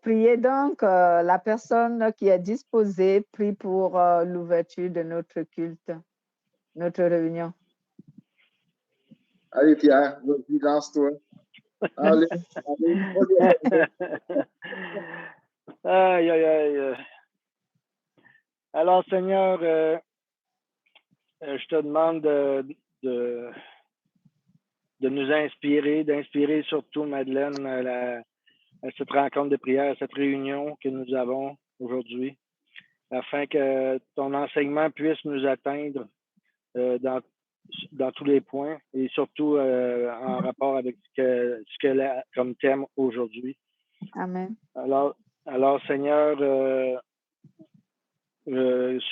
priez donc la personne qui est disposée, prie pour l'ouverture de notre culte, notre réunion. Allez, Pierre, vas-y, lance-toi. Allez, Aïe, aïe, aïe. Alors, Seigneur, je te demande de nous inspirer, d'inspirer surtout Madeleine à cette rencontre de prière, à cette réunion que nous avons aujourd'hui, afin que ton enseignement puisse nous atteindre dans tous les points et surtout en rapport avec ce qu'elle a comme thème aujourd'hui. Amen. Alors Seigneur,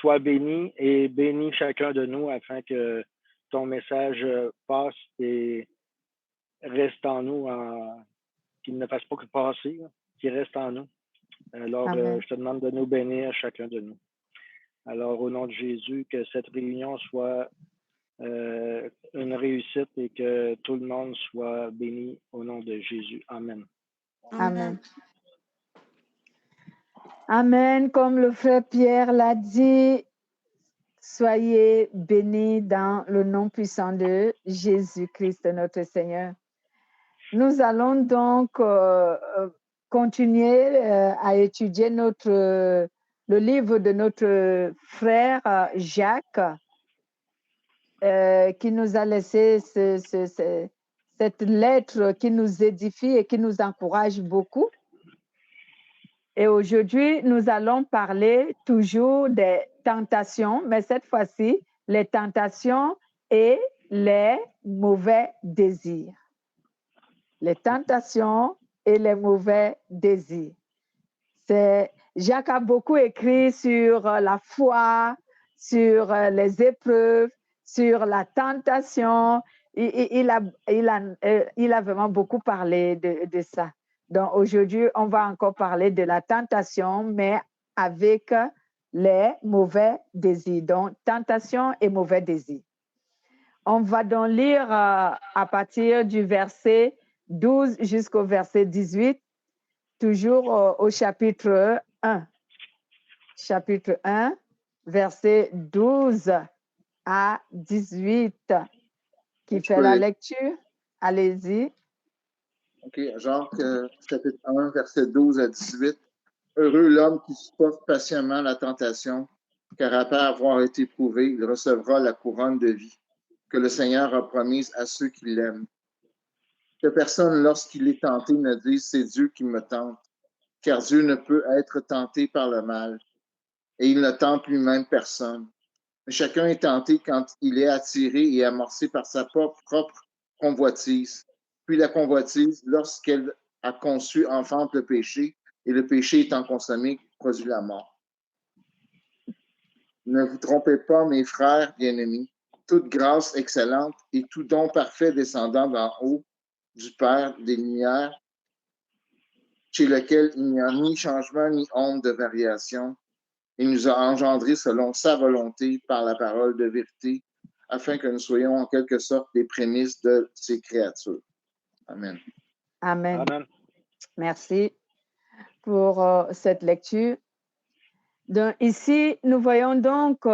sois béni et bénis chacun de nous afin que ton message passe et reste en nous, qu'il ne fasse pas que passer, qu'il reste en nous. Alors, je te demande de nous bénir chacun de nous. Alors, au nom de Jésus, que cette réunion soit une réussite et que tout le monde soit béni au nom de Jésus. Amen. Amen. Amen. Comme le frère Pierre l'a dit, soyez bénis dans le nom puissant de Jésus-Christ, notre Seigneur. Nous allons donc continuer à étudier le livre de notre frère Jacques, qui nous a laissé cette lettre qui nous édifie et qui nous encourage beaucoup. Et aujourd'hui, nous allons parler toujours des tentations, mais cette fois-ci, les tentations et les mauvais désirs. Les tentations et les mauvais désirs. Jacques a beaucoup écrit sur la foi, sur les épreuves, sur la tentation. Il a vraiment beaucoup parlé de ça. Donc aujourd'hui, on va encore parler de la tentation, mais avec les mauvais désirs. Donc, tentation et mauvais désirs. On va donc lire à partir du verset 12 jusqu'au verset 18, toujours au chapitre 1. Chapitre 1, verset 12 à 18. Qui fait la lecture? Allez-y. OK, Jacques, chapitre 1, verset 12 à 18. Heureux l'homme qui supporte patiemment la tentation, car après avoir été prouvé, il recevra la couronne de vie que le Seigneur a promise à ceux qui l'aiment. Que personne, lorsqu'il est tenté, ne dise « c'est Dieu qui me tente », car Dieu ne peut être tenté par le mal, et il ne tente lui-même personne. Mais chacun est tenté quand il est attiré et amorcé par sa propre convoitise. Puis la convoitise, lorsqu'elle a conçu, enfante le péché, et le péché étant consommé, produit la mort. Ne vous trompez pas, mes frères bien-aimés, toute grâce excellente et tout don parfait descendant d'en haut du Père des Lumières, chez lequel il n'y a ni changement ni honte de variation, il nous a engendrés selon sa volonté par la parole de vérité, afin que nous soyons en quelque sorte les prémices de ses créatures. Amen. Amen. Amen. Merci pour cette lecture. Donc, ici, nous voyons donc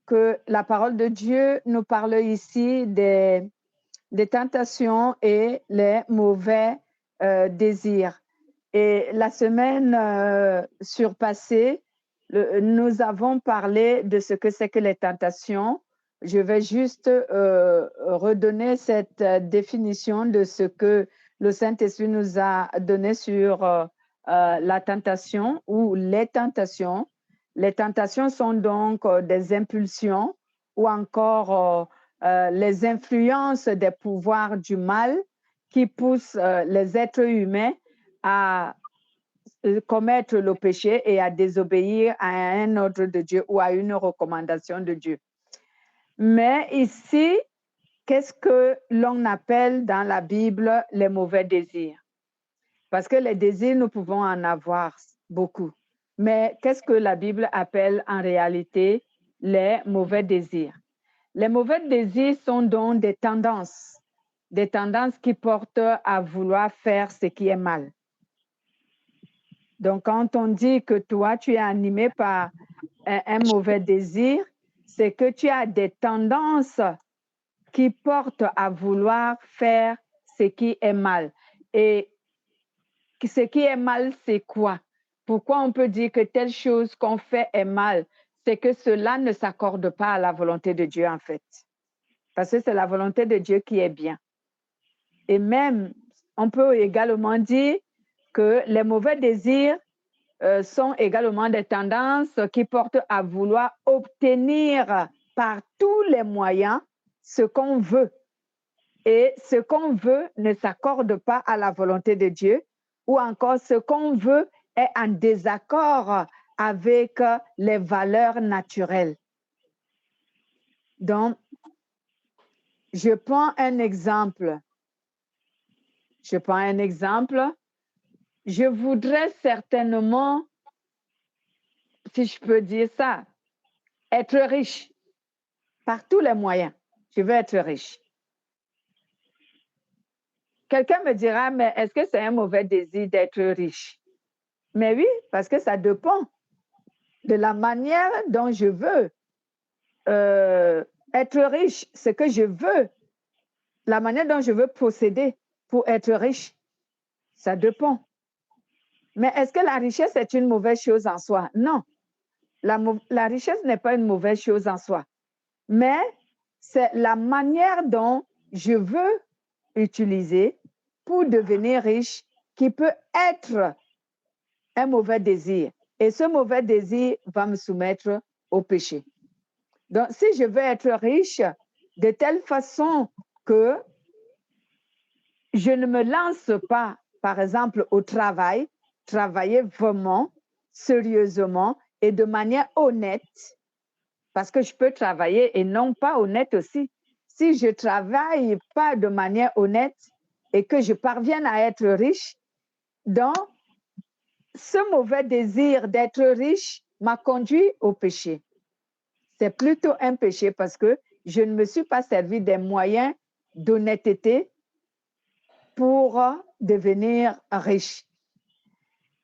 que la parole de Dieu nous parle ici des tentations et les mauvais désirs. Et la semaine surpassée, nous avons parlé de ce que c'est que les tentations. Je vais juste redonner cette définition de ce que le Saint-Esprit nous a donné sur la tentation ou les tentations. Les tentations sont donc des impulsions ou encore les influences des pouvoirs du mal qui poussent les êtres humains à commettre le péché et à désobéir à un ordre de Dieu ou à une recommandation de Dieu. Mais ici, qu'est-ce que l'on appelle dans la Bible les mauvais désirs? Parce que les désirs, nous pouvons en avoir beaucoup. Mais qu'est-ce que la Bible appelle en réalité les mauvais désirs? Les mauvais désirs sont donc des tendances qui portent à vouloir faire ce qui est mal. Donc, quand on dit que toi, tu es animé par un mauvais désir, c'est que tu as des tendances qui portent à vouloir faire ce qui est mal. Et ce qui est mal, c'est quoi? Pourquoi on peut dire que telle chose qu'on fait est mal? C'est que cela ne s'accorde pas à la volonté de Dieu, en fait. Parce que c'est la volonté de Dieu qui est bien. Et même, on peut également dire que les mauvais désirs sont également des tendances qui portent à vouloir obtenir par tous les moyens ce qu'on veut. Et ce qu'on veut ne s'accorde pas à la volonté de Dieu, ou encore ce qu'on veut est en désaccord avec les valeurs naturelles. Donc, je prends un exemple. Je voudrais certainement, si je peux dire ça, être riche par tous les moyens. Je veux être riche. Quelqu'un me dira, mais est-ce que c'est un mauvais désir d'être riche? Mais oui, parce que ça dépend de la manière dont je veux être riche, ce que je veux, la manière dont je veux procéder pour être riche, ça dépend. Mais est-ce que la richesse est une mauvaise chose en soi? Non. La richesse n'est pas une mauvaise chose en soi. Mais c'est la manière dont je veux utiliser pour devenir riche qui peut être un mauvais désir. Et ce mauvais désir va me soumettre au péché. Donc, si je veux être riche de telle façon que je ne me lance pas, par exemple, au travail, travailler vraiment, sérieusement et de manière honnête, parce que je peux travailler et non pas honnête aussi. Si je ne travaille pas de manière honnête et que je parvienne à être riche, donc ce mauvais désir d'être riche m'a conduit au péché. C'est plutôt un péché parce que je ne me suis pas servi des moyens d'honnêteté pour devenir riche.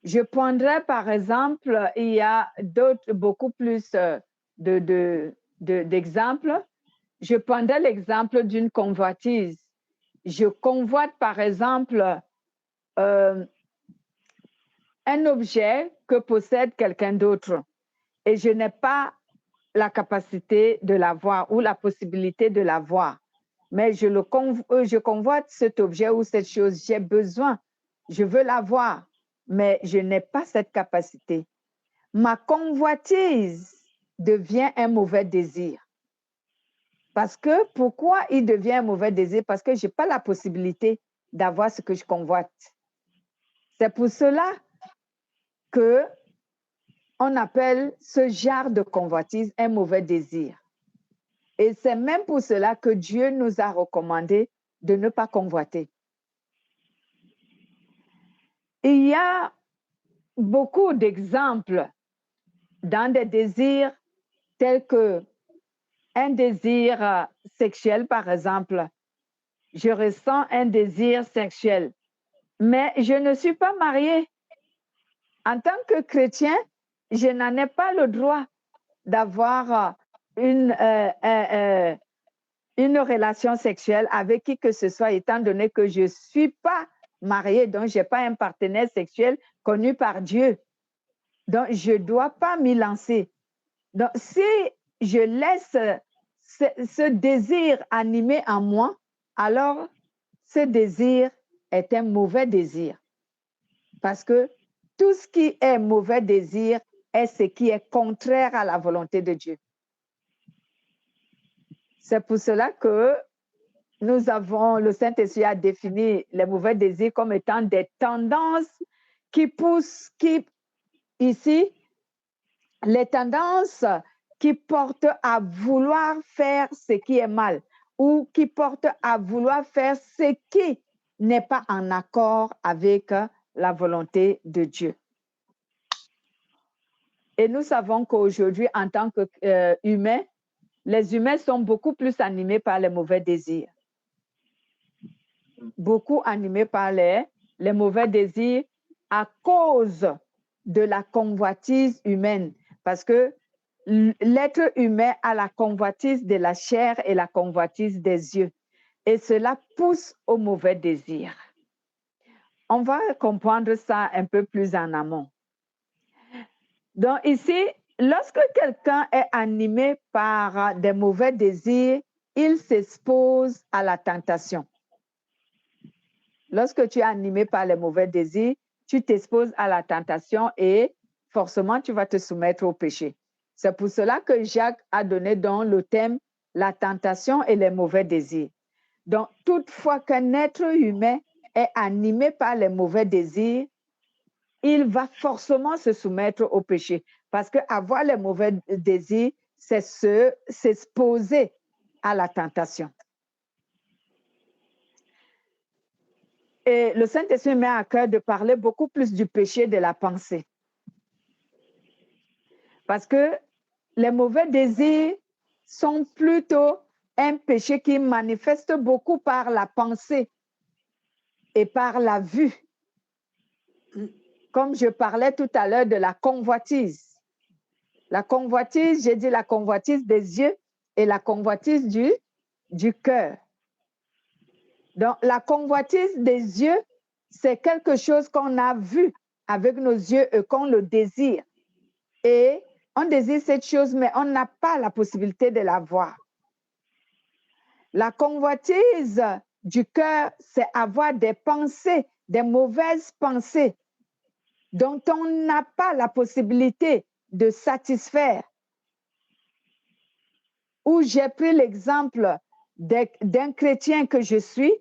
Je prendrais par exemple, il y a beaucoup plus d'exemples. Je prendrais l'exemple d'une convoitise. Je convoite par exemple un objet que possède quelqu'un d'autre et je n'ai pas la capacité de l'avoir ou la possibilité de l'avoir. Mais je convoite cet objet ou cette chose, j'ai besoin, je veux l'avoir, mais je n'ai pas cette capacité. Ma convoitise devient un mauvais désir. Parce que, pourquoi il devient un mauvais désir? Parce que je n'ai pas la possibilité d'avoir ce que je convoite. C'est pour cela que on appelle ce genre de convoitise un mauvais désir. Et c'est même pour cela que Dieu nous a recommandé de ne pas convoiter. Il y a beaucoup d'exemples dans des désirs tels que un désir sexuel, par exemple. Je ressens un désir sexuel, mais je ne suis pas mariée. En tant que chrétien, je n'en ai pas le droit d'avoir une relation sexuelle avec qui que ce soit, étant donné que je ne suis pas mariée, donc je n'ai pas un partenaire sexuel connu par Dieu. Donc, je ne dois pas m'y lancer. Donc, si je laisse ce désir animé en moi, alors ce désir est un mauvais désir. Parce que tout ce qui est mauvais désir est ce qui est contraire à la volonté de Dieu. C'est pour cela que le Saint-Esprit a défini les mauvais désirs comme étant des tendances ici, les tendances qui portent à vouloir faire ce qui est mal ou qui portent à vouloir faire ce qui n'est pas en accord avec la volonté de Dieu. Et nous savons qu'aujourd'hui, en tant qu'humains, les humains sont beaucoup plus animés par les mauvais désirs. Beaucoup animés par les mauvais désirs à cause de la convoitise humaine, parce que l'être humain a la convoitise de la chair et la convoitise des yeux, et cela pousse au mauvais désir. On va comprendre ça un peu plus en amont. Donc ici, lorsque quelqu'un est animé par des mauvais désirs, il s'expose à la tentation. Lorsque tu es animé par les mauvais désirs, tu t'exposes à la tentation et forcément, tu vas te soumettre au péché. C'est pour cela que Jacques a donné dans le thème la tentation et les mauvais désirs. Donc, toutefois qu'un être humain est animé par les mauvais désirs, il va forcément se soumettre au péché. Parce qu'avoir les mauvais désirs, c'est s'exposer à la tentation. Et le Saint-Esprit met à cœur de parler beaucoup plus du péché de la pensée. Parce que les mauvais désirs sont plutôt un péché qui manifeste beaucoup par la pensée et par la vue. Comme je parlais tout à l'heure de la convoitise. La convoitise, j'ai dit la convoitise des yeux et la convoitise du cœur. Donc, la convoitise des yeux, c'est quelque chose qu'on a vu avec nos yeux et qu'on le désire. Et on désire cette chose, mais on n'a pas la possibilité de la voir. La convoitise du cœur, c'est avoir des pensées, des mauvaises pensées dont on n'a pas la possibilité de satisfaire. Où j'ai pris l'exemple d'un chrétien que je suis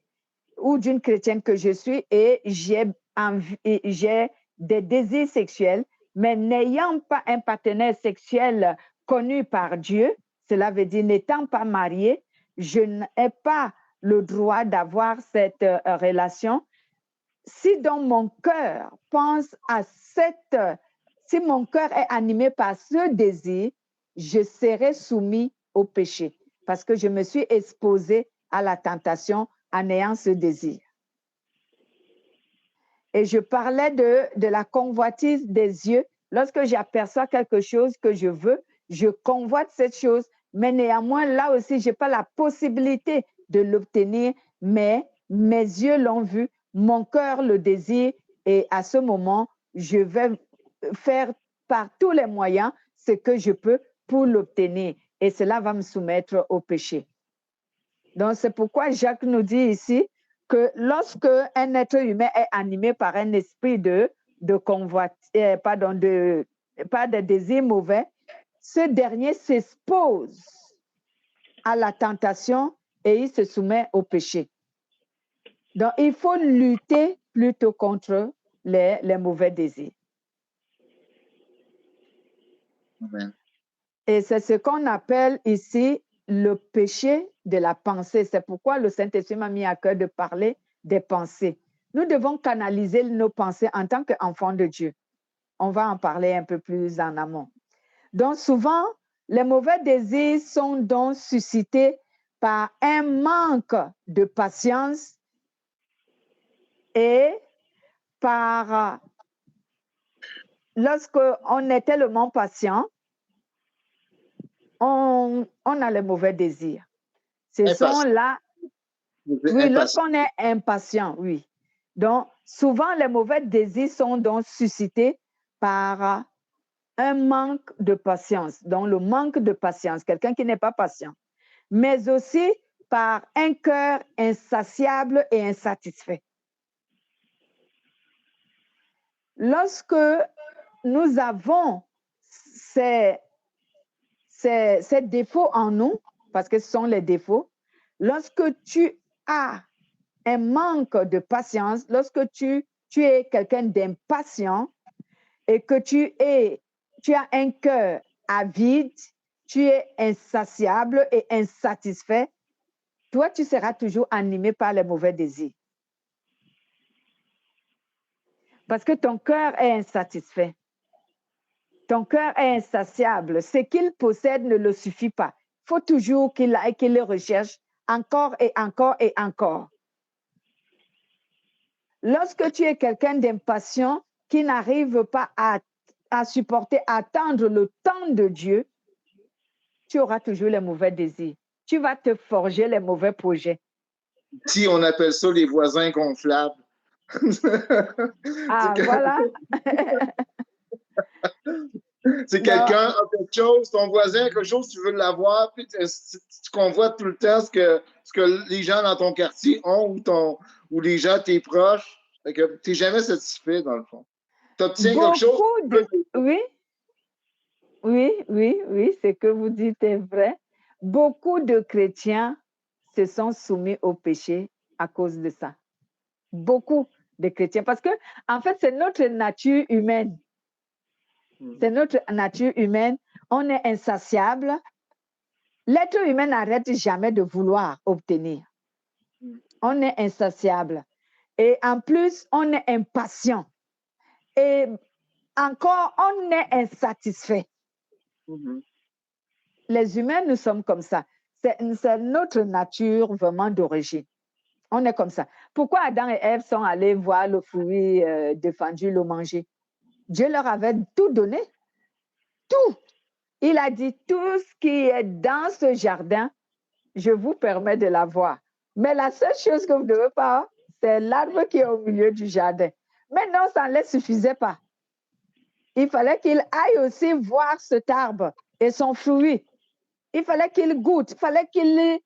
ou d'une chrétienne que je suis et j'ai des désirs sexuels, mais n'ayant pas un partenaire sexuel connu par Dieu, cela veut dire n'étant pas mariée, je n'ai pas le droit d'avoir cette relation. Si dans mon cœur pense à si mon cœur est animé par ce désir, je serai soumis au péché parce que je me suis exposée à la tentation en ayant ce désir. Et je parlais de la convoitise des yeux. Lorsque j'aperçois quelque chose que je veux, je convoite cette chose, mais néanmoins, là aussi, je n'ai pas la possibilité de l'obtenir, mais mes yeux l'ont vu, mon cœur le désire, et à ce moment, je vais faire par tous les moyens ce que je peux pour l'obtenir, et cela va me soumettre au péché. Donc, c'est pourquoi Jacques nous dit ici que lorsque un être humain est animé par un esprit pas de désir mauvais, ce dernier s'expose à la tentation et il se soumet au péché. Donc, il faut lutter plutôt contre les mauvais désirs. Amen. Et c'est ce qu'on appelle ici le péché de la pensée. C'est pourquoi le Saint-Esprit m'a mis à cœur de parler des pensées. Nous devons canaliser nos pensées en tant qu'enfants de Dieu. On va en parler un peu plus en amont. Donc souvent, les mauvais désirs sont donc suscités par un manque de patience et par lorsqu'on est tellement patient, on a les mauvais désirs. Ce sont là, oui, lorsqu'on est impatient, oui. Donc, souvent, les mauvais désirs sont donc suscités par un manque de patience. Donc, le manque de patience, quelqu'un qui n'est pas patient, mais aussi par un cœur insatiable et insatisfait. Lorsque nous avons ces défauts en nous, parce que ce sont les défauts, lorsque tu as un manque de patience, lorsque tu es quelqu'un d'impatient et que tu as un cœur avide, tu es insatiable et insatisfait, toi, tu seras toujours animé par les mauvais désirs. Parce que ton cœur est insatisfait. Ton cœur est insatiable. Ce qu'il possède ne le suffit pas. Il faut toujours qu'il le recherche encore et encore et encore. Lorsque tu es quelqu'un d'impatient qui n'arrive pas à à supporter, à attendre le temps de Dieu, tu auras toujours les mauvais désirs. Tu vas te forger les mauvais projets. Si on appelle ça les voisins gonflables. Ah, voilà. C'est quelqu'un a quelque chose, ton voisin a quelque chose, tu veux l'avoir, puis tu convoites tout le temps ce que les gens dans ton quartier ont ou les gens, tes proches. Fait que tu n'es jamais satisfait, dans le fond. Tu obtiens quelque chose. Oui, ce que vous dites est vrai. Beaucoup de chrétiens se sont soumis au péché à cause de ça. Beaucoup de chrétiens. Parce que, en fait, c'est notre nature humaine. C'est notre nature humaine. On est insatiable. L'être humain n'arrête jamais de vouloir obtenir. On est insatiable. Et en plus, on est impatient. Et encore, on est insatisfait. Les humains, nous sommes comme ça. C'est notre nature vraiment d'origine. On est comme ça. Pourquoi Adam et Ève sont allés voir le fruit défendu, le manger? Dieu leur avait tout donné. Tout. Il a dit, tout ce qui est dans ce jardin, je vous permets de l'avoir. Mais la seule chose que vous ne devez pas, c'est l'arbre qui est au milieu du jardin. Mais non, ça ne les suffisait pas. Il fallait qu'il aille aussi voir cet arbre et son fruit. Il fallait qu'il goûte. Il fallait qu'ils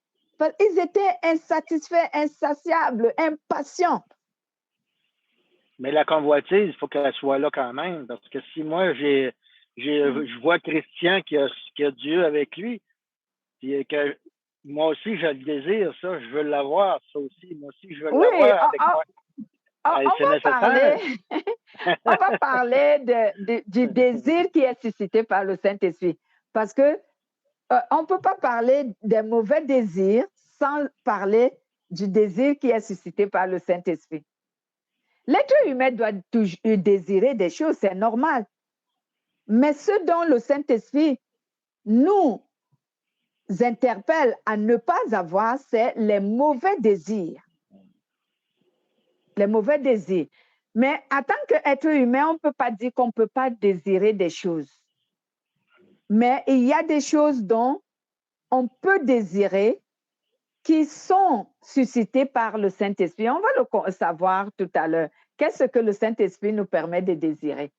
étaient insatisfaits, insatiables, impatients. Mais la convoitise, il faut qu'elle soit là quand même. Parce que si moi, je vois Christian qui a Dieu avec lui, puis que moi aussi, je le désire, ça, je veux l'avoir, ça aussi. Moi aussi, je veux l'avoir avec moi. On va parler du désir qui est suscité par le Saint-Esprit. Parce que on ne peut pas parler des mauvais désirs sans parler du désir qui est suscité par le Saint-Esprit. L'être humain doit toujours désirer des choses, c'est normal. Mais ce dont le Saint-Esprit nous interpelle à ne pas avoir, c'est les mauvais désirs. Les mauvais désirs. Mais en tant qu'être humain, on ne peut pas dire qu'on ne peut pas désirer des choses. Mais il y a des choses dont on peut désirer qui sont suscitées par le Saint-Esprit. On va le savoir tout à l'heure. Qu'est-ce que le Saint-Esprit nous permet de désirer?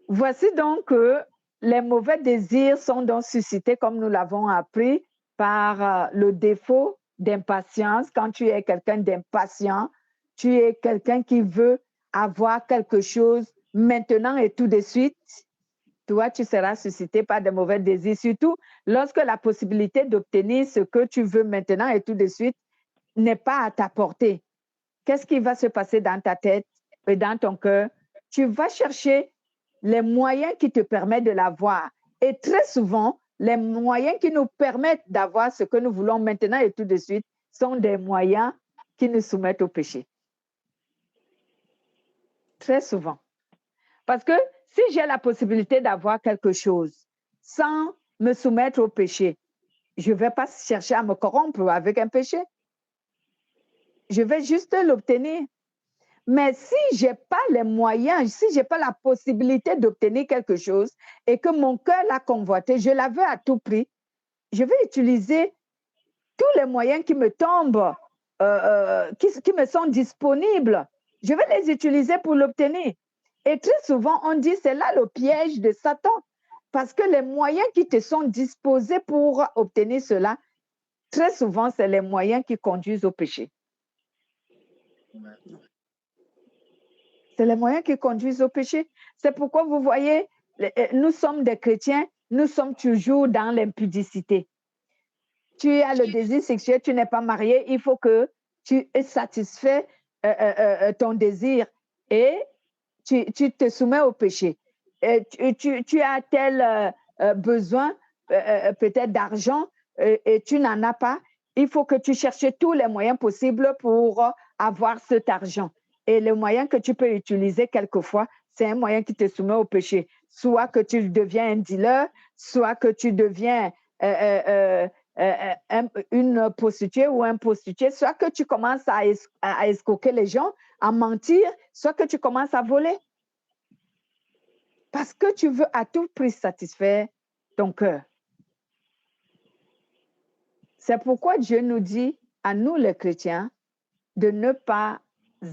Voici donc que les mauvais désirs sont donc suscités, comme nous l'avons appris, par le défaut d'impatience. Quand tu es quelqu'un d'impatient, tu es quelqu'un qui veut avoir quelque chose maintenant et tout de suite. Toi, tu seras suscité par des mauvais désirs, surtout lorsque la possibilité d'obtenir ce que tu veux maintenant et tout de suite n'est pas à ta portée. Qu'est-ce qui va se passer dans ta tête et dans ton cœur? Tu vas chercher les moyens qui te permettent de l'avoir. Et très souvent, les moyens qui nous permettent d'avoir ce que nous voulons maintenant et tout de suite sont des moyens qui nous soumettent au péché. Très souvent. Parce que si j'ai la possibilité d'avoir quelque chose sans me soumettre au péché, je ne vais pas chercher à me corrompre avec un péché. Je vais juste l'obtenir. Mais si je n'ai pas les moyens, si je n'ai pas la possibilité d'obtenir quelque chose et que mon cœur l'a convoité, je la veux à tout prix, je vais utiliser tous les moyens qui me tombent, qui me sont disponibles. Je vais les utiliser pour l'obtenir. Et très souvent, on dit c'est là le piège de Satan. Parce que les moyens qui te sont disposés pour obtenir cela, très souvent, c'est les moyens qui conduisent au péché. C'est les moyens qui conduisent au péché. C'est pourquoi vous voyez, nous sommes des chrétiens, nous sommes toujours dans l'impudicité. Tu as le désir sexuel, tu n'es pas marié, il faut que tu satisfais ton désir et tu te soumets au péché. Et tu as tel besoin peut-être d'argent et tu n'en as pas. Il faut que tu cherches tous les moyens possibles pour avoir cet argent. Et le moyen que tu peux utiliser quelquefois, c'est un moyen qui te soumet au péché. Soit que tu deviens un dealer, soit que tu deviens une prostituée ou un prostitué, soit que tu commences à escroquer les gens, à mentir, soit que tu commences à voler. parce que tu veux à tout prix satisfaire ton cœur. C'est pourquoi Dieu nous dit, à nous les chrétiens, de ne pas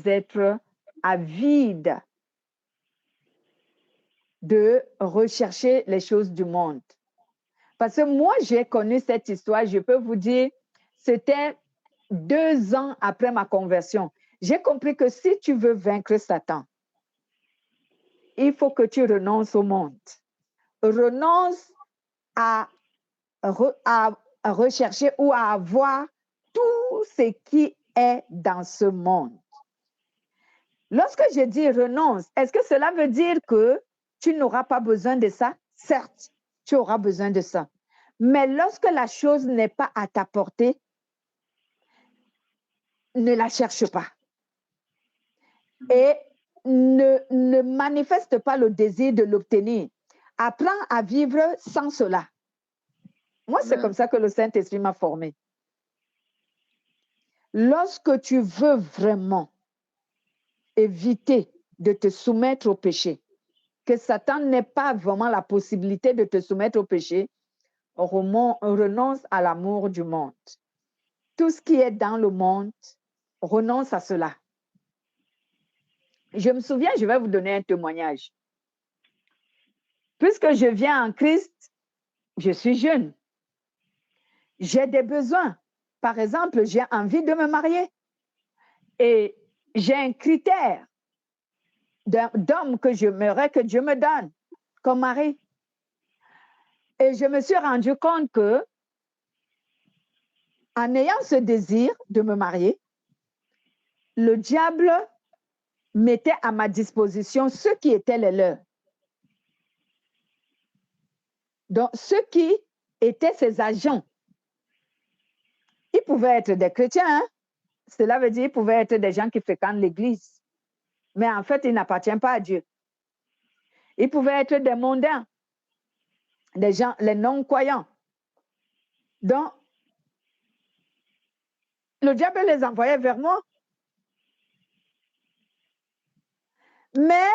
être avides de rechercher les choses du monde. Parce que moi, j'ai connu cette histoire, je peux vous dire, c'était 2 ans après ma conversion. J'ai compris que si tu veux vaincre Satan, il faut que tu renonces au monde. Renonce à rechercher ou à avoir tout ce qui est dans ce monde. Lorsque je dis renonce, est-ce que cela veut dire que tu n'auras pas besoin de ça? Certes, tu auras besoin de ça. Mais lorsque la chose n'est pas à ta portée, ne la cherche pas. Et ne manifeste pas le désir de l'obtenir. Apprends à vivre sans cela. Moi, c'est comme ça que le Saint-Esprit m'a formé. Lorsque tu veux vraiment éviter de te soumettre au péché, que Satan n'ait pas vraiment la possibilité de te soumettre au péché, renonce à l'amour du monde. Tout ce qui est dans le monde, renonce à cela. Je me souviens, je vais vous donner un témoignage. Puisque je viens en Christ, je suis jeune. J'ai des besoins. Par exemple, j'ai envie de me marier. Et j'ai un critère d'homme que j'aimerais que Dieu me donne comme mari. Et je me suis rendu compte que, en ayant ce désir de me marier, le diable mettait à ma disposition ceux qui étaient les leurs. Donc, ceux qui étaient ses agents, ils pouvaient être des chrétiens, hein? Cela veut dire qu'ils pouvaient être des gens qui fréquentent l'Église. Mais en fait, ils n'appartiennent pas à Dieu. Ils pouvaient être des mondains, des gens, les non-croyants. Donc, le diable les envoyait vers moi. Mais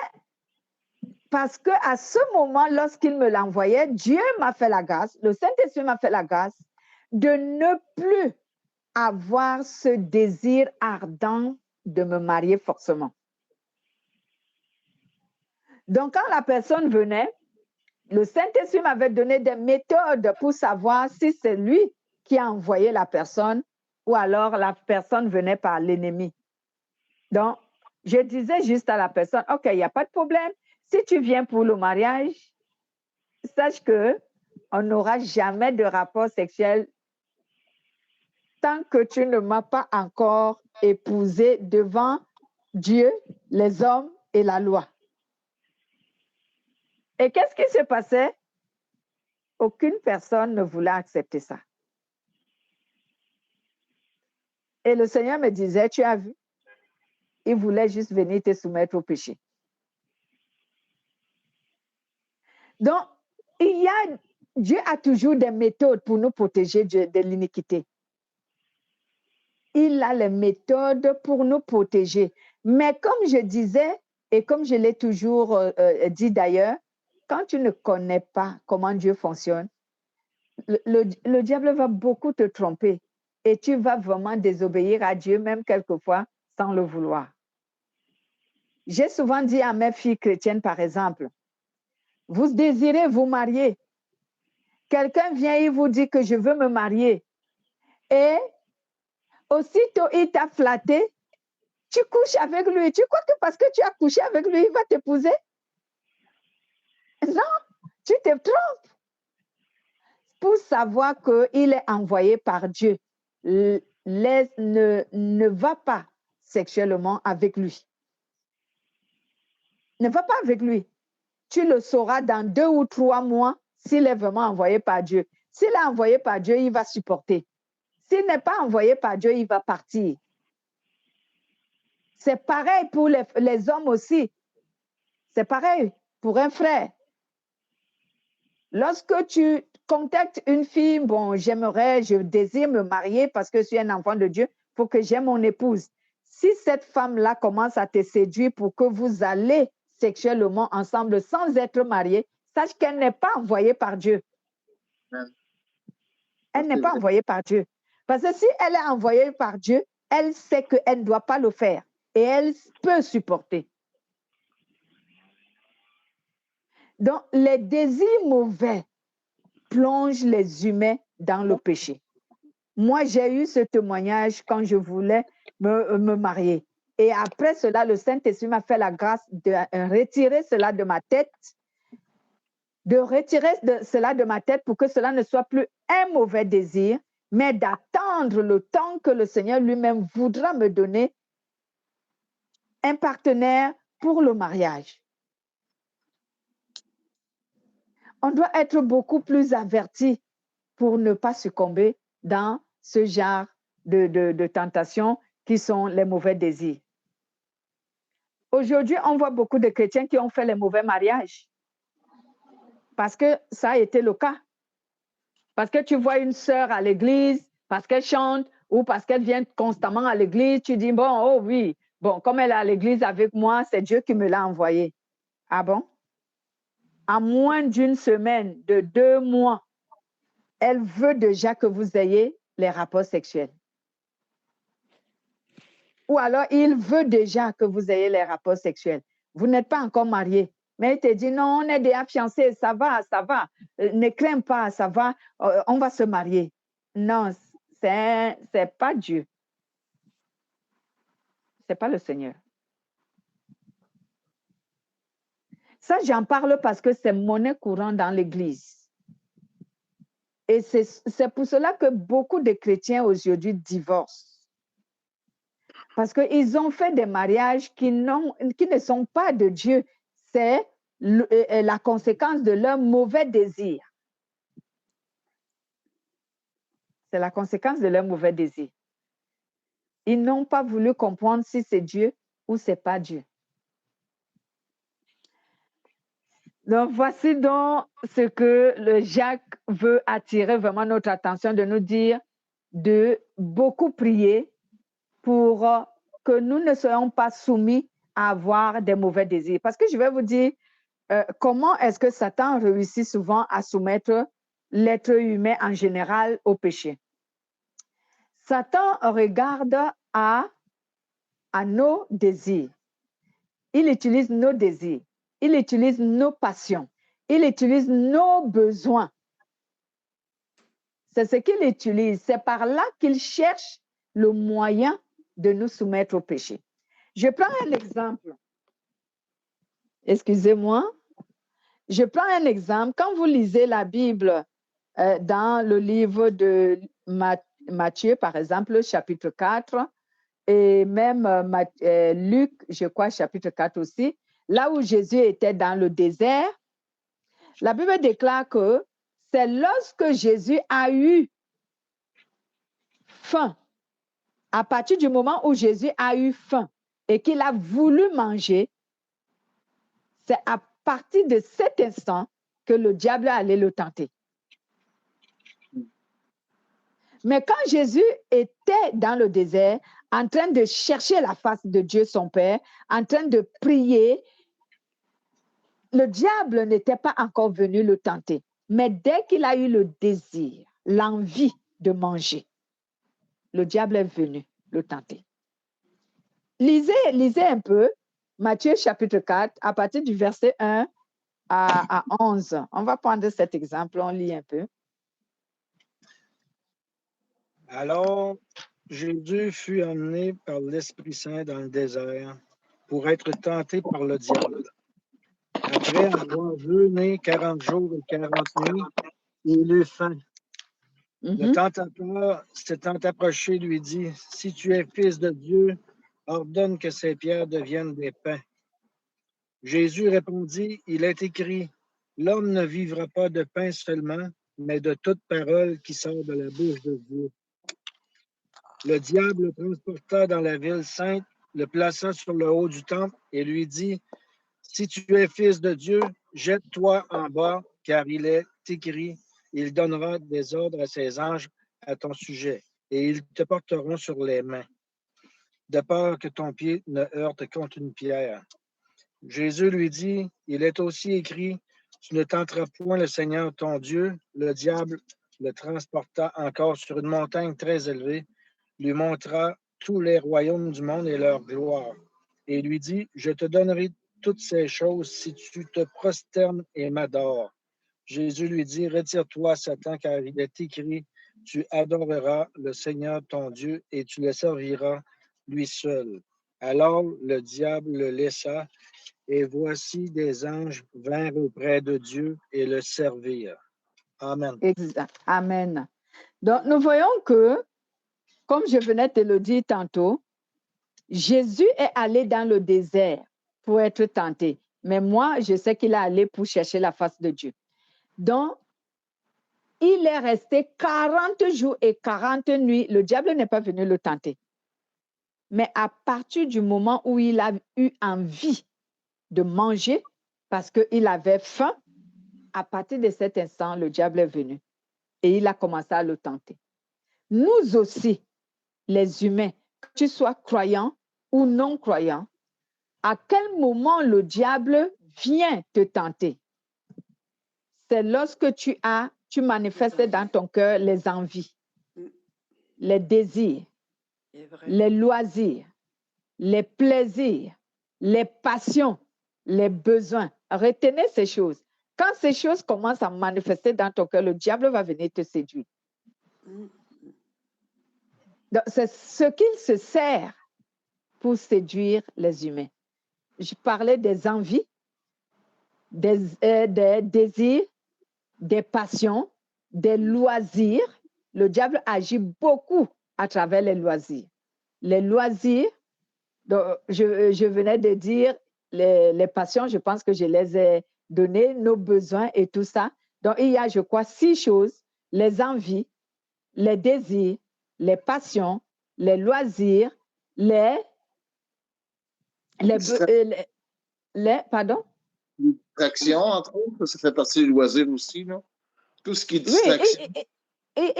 parce qu'à ce moment, lorsqu'il me l'envoyait, Dieu m'a fait la grâce, le Saint-Esprit m'a fait la grâce de ne plus avoir ce désir ardent de me marier forcément. Donc, quand la personne venait, le Saint-Esprit m'avait donné des méthodes pour savoir si c'est lui qui a envoyé la personne ou alors la personne venait par l'ennemi. Donc, je disais juste à la personne, OK, il n'y a pas de problème. Si tu viens pour le mariage, sache qu'on n'aura jamais de rapport sexuel tant que tu ne m'as pas encore épousé devant Dieu, les hommes et la loi. Et qu'est-ce qui se passait? Aucune personne ne voulait accepter ça. Et le Seigneur me disait, tu as vu? Il voulait juste venir te soumettre au péché. Donc, Dieu a toujours des méthodes pour nous protéger de l'iniquité. Il a les méthodes pour nous protéger. Mais comme je disais, et comme je l'ai toujours dit d'ailleurs, quand tu ne connais pas comment Dieu fonctionne, le diable va beaucoup te tromper et tu vas vraiment désobéir à Dieu, même quelquefois, sans le vouloir. J'ai souvent dit à mes filles chrétiennes, par exemple, vous désirez vous marier. Quelqu'un vient et vous dit que je veux me marier. Et aussitôt, il t'a flatté, tu couches avec lui. Tu crois que parce que tu as couché avec lui, il va t'épouser? Non, tu te trompes. Pour savoir qu'il est envoyé par Dieu, ne va pas sexuellement avec lui. Ne va pas avec lui. Tu le sauras dans 2 ou 3 mois s'il est vraiment envoyé par Dieu. S'il est envoyé par Dieu, il va supporter. S'il n'est pas envoyé par Dieu, il va partir. C'est pareil pour les hommes aussi. C'est pareil pour un frère. Lorsque tu contactes une fille, bon, je désire me marier parce que je suis un enfant de Dieu, il faut que j'aime mon épouse. Si cette femme-là commence à te séduire pour que vous allez sexuellement ensemble sans être mariée, sache qu'elle n'est pas envoyée par Dieu. Elle n'est pas envoyée par Dieu. Parce que si elle est envoyée par Dieu, elle sait qu'elle ne doit pas le faire et elle peut supporter. Donc, les désirs mauvais plongent les humains dans le péché. Moi, j'ai eu ce témoignage quand je voulais me marier. Et après cela, le Saint-Esprit m'a fait la grâce de retirer cela de ma tête, cela de ma tête pour que cela ne soit plus un mauvais désir, mais d'attendre le temps que le Seigneur lui-même voudra me donner un partenaire pour le mariage. On doit être beaucoup plus averti pour ne pas succomber dans ce genre de tentations qui sont les mauvais désirs. Aujourd'hui, on voit beaucoup de chrétiens qui ont fait les mauvais mariages parce que ça a été le cas. Parce que tu vois une sœur à l'église, parce qu'elle chante ou parce qu'elle vient constamment à l'église, tu dis, bon, oh oui, bon, comme elle est à l'église avec moi, c'est Dieu qui me l'a envoyée. Ah bon? En moins d'une semaine, de 2 mois, elle veut déjà que vous ayez les rapports sexuels. Ou alors, il veut déjà que vous ayez les rapports sexuels. Vous n'êtes pas encore marié, mais il te dit, non, on est déjà fiancés, ça va, ne crains pas, ça va, on va se marier. Non, c'est pas Dieu. C'est pas le Seigneur. Ça, j'en parle parce que c'est monnaie courante dans l'Église. Et c'est pour cela que beaucoup de chrétiens aujourd'hui divorcent. Parce qu'ils ont fait des mariages qui ne sont pas de Dieu. C'est la conséquence de leur mauvais désir. C'est la conséquence de leur mauvais désir. Ils n'ont pas voulu comprendre si c'est Dieu ou c'est pas Dieu. Donc, voici donc ce que le Jacques veut attirer vraiment notre attention, de nous dire de beaucoup prier pour que nous ne soyons pas soumis à avoir des mauvais désirs. Parce que je vais vous dire comment est-ce que Satan réussit souvent à soumettre l'être humain en général au péché. Satan regarde à nos désirs. Il utilise nos désirs. Il utilise nos passions. Il utilise nos besoins. C'est ce qu'il utilise. C'est par là qu'il cherche le moyen de nous soumettre au péché. Je prends un exemple. Excusez-moi. Je prends un exemple. Quand vous lisez la Bible dans le livre de Matthieu, par exemple, chapitre 4, et même Luc, je crois, chapitre 4 aussi, là où Jésus était dans le désert, la Bible déclare que c'est lorsque Jésus a eu faim, à partir du moment où Jésus a eu faim et qu'il a voulu manger, c'est à partir de cet instant que le diable allait le tenter. Mais quand Jésus était dans le désert, en train de chercher la face de Dieu son Père, en train de prier, le diable n'était pas encore venu le tenter. Mais dès qu'il a eu le désir, l'envie de manger, le diable est venu le tenter. Lisez un peu Matthieu chapitre 4, à partir du verset 1 à 11. On va prendre cet exemple, on lit un peu. Alors, Jésus fut emmené par l'Esprit Saint dans le désert pour être tenté par le diable. Après avoir jeûné 40 jours et 40 nuits, il eut faim. Le tentateur s'étant approché lui dit, « Si tu es fils de Dieu, ordonne que ces pierres deviennent des pains. » Jésus répondit, « Il est écrit, l'homme ne vivra pas de pain seulement, mais de toute parole qui sort de la bouche de Dieu. » Le diable le transporta dans la ville sainte, le plaça sur le haut du temple et lui dit, « Si tu es fils de Dieu, jette-toi en bas, car il est écrit, il donnera des ordres à ses anges à ton sujet, et ils te porteront sur les mains, de peur que ton pied ne heurte contre une pierre. » Jésus lui dit, il est aussi écrit, tu ne tenteras point le Seigneur ton Dieu. Le diable le transporta encore sur une montagne très élevée, lui montra tous les royaumes du monde et leur gloire, et lui dit, je te donnerai toutes ces choses si tu te prosternes et m'adores. Jésus lui dit, retire-toi, Satan, car il est écrit, tu adoreras le Seigneur ton Dieu et tu le serviras lui seul. Alors le diable le laissa, et voici des anges vinrent auprès de Dieu et le servirent. Amen. Exact. Amen. Donc, nous voyons que, comme je venais de le dire tantôt, Jésus est allé dans le désert pour être tenté. Mais moi, je sais qu'il est allé pour chercher la face de Dieu. Donc, il est resté 40 jours et 40 nuits. Le diable n'est pas venu le tenter. Mais à partir du moment où il a eu envie de manger, parce qu'il avait faim, à partir de cet instant, le diable est venu et il a commencé à le tenter. Nous aussi, les humains, que tu sois croyant ou non croyant, à quel moment le diable vient te tenter? C'est lorsque tu manifestes dans ton cœur les envies, les désirs, les loisirs, les plaisirs, les passions, les besoins. Retenez ces choses. Quand ces choses commencent à manifester dans ton cœur, le diable va venir te séduire. Donc, c'est ce qu'il se sert pour séduire les humains. Je parlais des envies, des désirs, des passions, des loisirs. Le diable agit beaucoup à travers les loisirs. Les loisirs, donc, je venais de dire les passions, je pense que je les ai données, nos besoins et tout ça. Donc, il y a, je crois, 6 choses: les envies, les désirs, les passions, les loisirs, pardon? Les distractions, entre autres, ça fait partie du loisir aussi, non? Tout ce qui est distraction. Oui,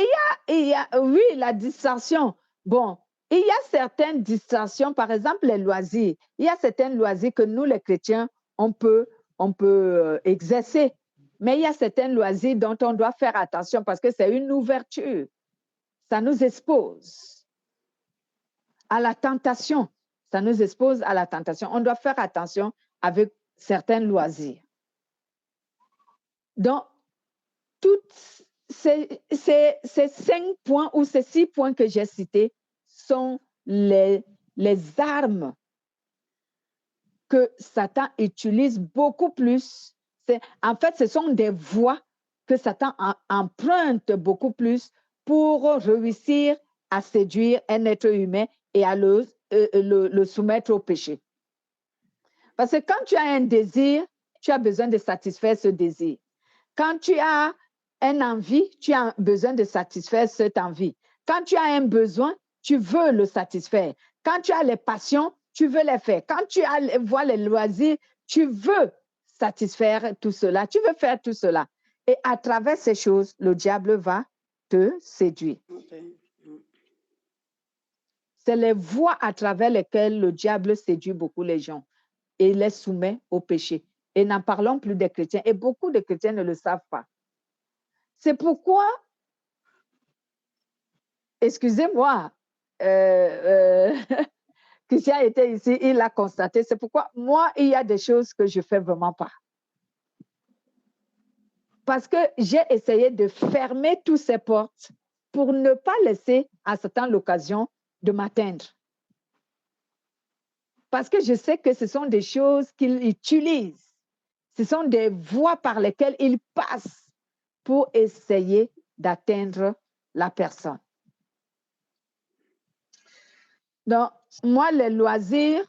il y a, oui, la distraction. Bon, il y a certaines distractions, par exemple les loisirs. Il y a certains loisirs que nous, les chrétiens, on peut exercer. Mais il y a certains loisirs dont on doit faire attention parce que c'est une ouverture. Ça nous expose à la tentation. Ça nous expose à la tentation. On doit faire attention avec certains loisirs. Donc, toutes ces 5 points ou ces 6 points que j'ai cités sont les armes que Satan utilise beaucoup plus. En fait, ce sont des voies que Satan emprunte beaucoup plus pour réussir à séduire un être humain et à le soumettre au péché. Parce que quand tu as un désir, tu as besoin de satisfaire ce désir. Quand tu as une envie, tu as besoin de satisfaire cette envie. Quand tu as un besoin, tu veux le satisfaire. Quand tu as les passions, tu veux les faire. Quand tu vois les loisirs, tu veux satisfaire tout cela. Tu veux faire tout cela. Et à travers ces choses, le diable va te séduire. Okay. C'est les voies à travers lesquelles le diable séduit beaucoup les gens et les soumet au péché. Et n'en parlons plus des chrétiens. Et beaucoup de chrétiens ne le savent pas. C'est pourquoi, excusez-moi, Christian était ici, il l'a constaté. C'est pourquoi, moi, il y a des choses que je ne fais vraiment pas. Parce que j'ai essayé de fermer toutes ces portes pour ne pas laisser à Satan l'occasion de m'atteindre. Parce que je sais que ce sont des choses qu'il utilise. Ce sont des voies par lesquelles il passe pour essayer d'atteindre la personne. Donc, moi, les loisirs,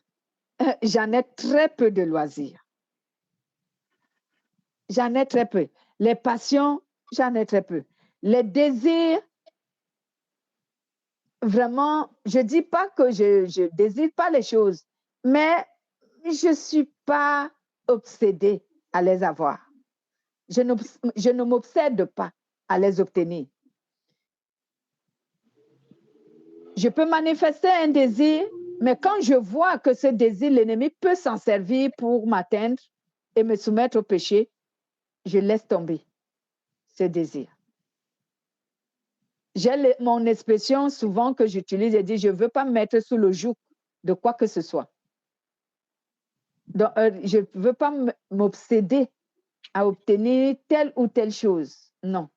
j'en ai très peu de loisirs. J'en ai très peu. Les passions, j'en ai très peu. Les désirs, vraiment, je ne dis pas que je ne désire pas les choses, mais je ne suis pas obsédée à les avoir. Je ne m'obsède pas à les obtenir. Je peux manifester un désir, Mais quand je vois que ce désir, l'ennemi peut s'en servir pour m'atteindre et me soumettre au péché, je laisse tomber ce désir. J'ai mon expression souvent que j'utilise et dit, je ne veux pas me mettre sous le joug de quoi que ce soit. Donc, je ne veux pas m'obséder à obtenir telle ou telle chose. Non.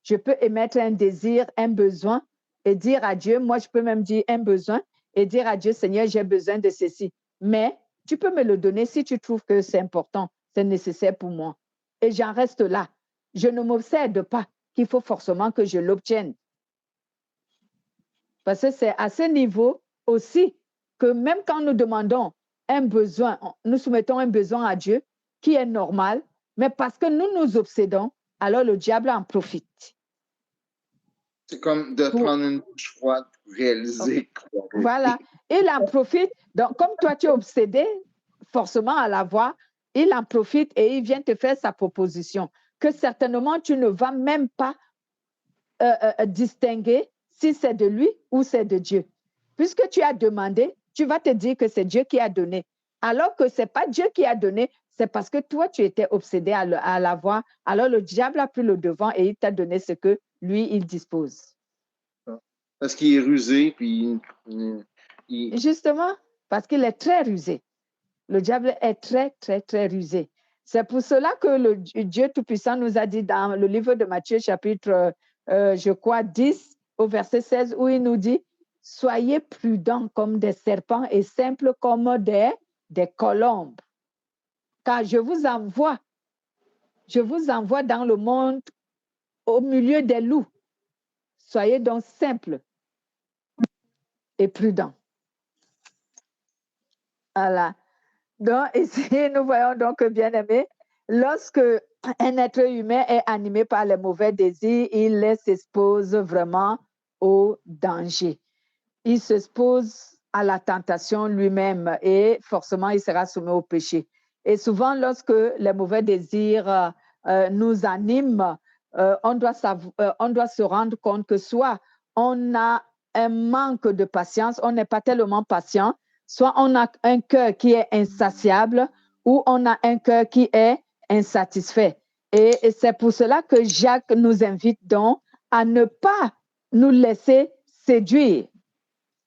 Je peux émettre un désir, un besoin et dire à Dieu, moi je peux même dire un besoin et dire à Dieu, Seigneur, j'ai besoin de ceci. Mais tu peux me le donner si tu trouves que c'est important, c'est nécessaire pour moi. Et j'en reste là. Je ne m'obsède pas qu'il faut forcément que je l'obtienne. Parce que c'est à ce niveau aussi que même quand nous demandons un besoin, nous soumettons un besoin à Dieu qui est normal, mais parce que nous nous obsédons, alors le diable en profite. C'est comme de prendre une douche froide pour réaliser. Voilà, il en profite. Donc, comme toi, tu es obsédé forcément à l'avoir, il en profite et il vient te faire sa proposition que certainement tu ne vas même pas distinguer si c'est de lui ou c'est de Dieu. Puisque tu as demandé, tu vas te dire que c'est Dieu qui a donné. Alors que ce n'est pas Dieu qui a donné, c'est parce que toi, tu étais obsédé à l'avoir. Alors le diable a pris le devant et il t'a donné ce que lui, il dispose. Parce qu'il est rusé, puis Justement, parce qu'il est très rusé. Le diable est très, très, très rusé. C'est pour cela que le Dieu Tout-Puissant nous a dit dans le livre de Matthieu, chapitre, je crois, 10, au verset 16, où il nous dit, « Soyez prudents comme des serpents et simples comme des colombes. Car je vous envoie dans le monde au milieu des loups. Soyez donc simples et prudents. » Voilà. Donc, ici, nous voyons donc, bien-aimés, lorsque un être humain est animé par les mauvais désirs, il s'expose vraiment au danger. Il s'expose à la tentation lui-même et forcément, il sera soumis au péché. Et souvent, lorsque les mauvais désirs nous animent, on doit se rendre compte que soit on a un manque de patience, on n'est pas tellement patient, soit on a un cœur qui est insatiable ou on a un cœur qui est insatisfait. Et c'est pour cela que Jacques nous invite donc à ne pas nous laisser séduire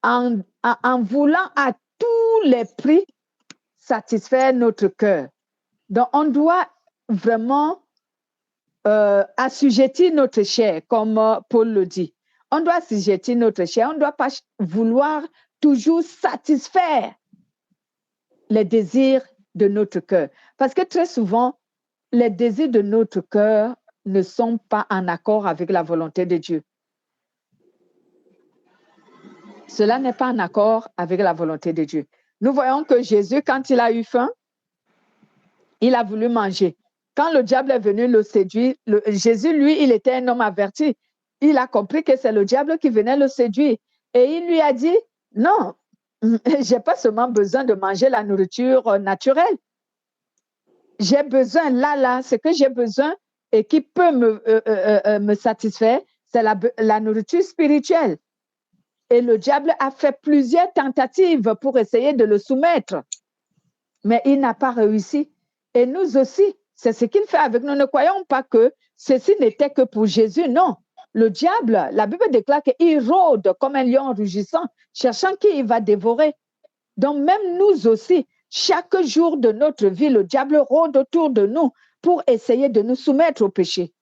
en voulant à tous les prix satisfaire notre cœur. Donc, on doit vraiment assujettir notre chair, comme Paul le dit. On doit assujettir notre chair. On ne doit pas vouloir toujours satisfaire les désirs de notre cœur. Parce que très souvent, les désirs de notre cœur ne sont pas en accord avec la volonté de Dieu. Cela n'est pas en accord avec la volonté de Dieu. Nous voyons que Jésus, quand il a eu faim, il a voulu manger. Quand le diable est venu le séduire, Jésus, lui, il était un homme averti. Il a compris que c'est le diable qui venait le séduire. Et il lui a dit, non, je n'ai pas seulement besoin de manger la nourriture naturelle. J'ai besoin, là, ce que j'ai besoin et qui peut me satisfaire, c'est la nourriture spirituelle. Et le diable a fait plusieurs tentatives pour essayer de le soumettre. Mais il n'a pas réussi. Et nous aussi, c'est ce qu'il fait avec nous. Ne croyons pas que ceci n'était que pour Jésus. Non. Le diable, la Bible déclare qu'il rôde comme un lion rugissant, cherchant qui il va dévorer. Donc même nous aussi, chaque jour de notre vie, le diable rôde autour de nous pour essayer de nous soumettre au péché.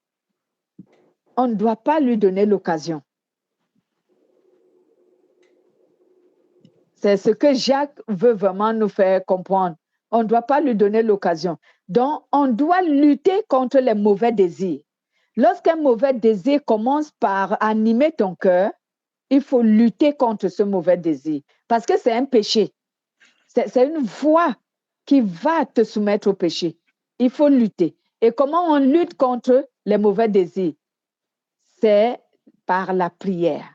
On ne doit pas lui donner l'occasion. C'est ce que Jacques veut vraiment nous faire comprendre. On ne doit pas lui donner l'occasion. Donc, on doit lutter contre les mauvais désirs. Lorsqu'un mauvais désir commence par animer ton cœur, il faut lutter contre ce mauvais désir. Parce que c'est un péché. C'est une voie qui va te soumettre au péché. Il faut lutter. Et comment on lutte contre les mauvais désirs? C'est par la prière.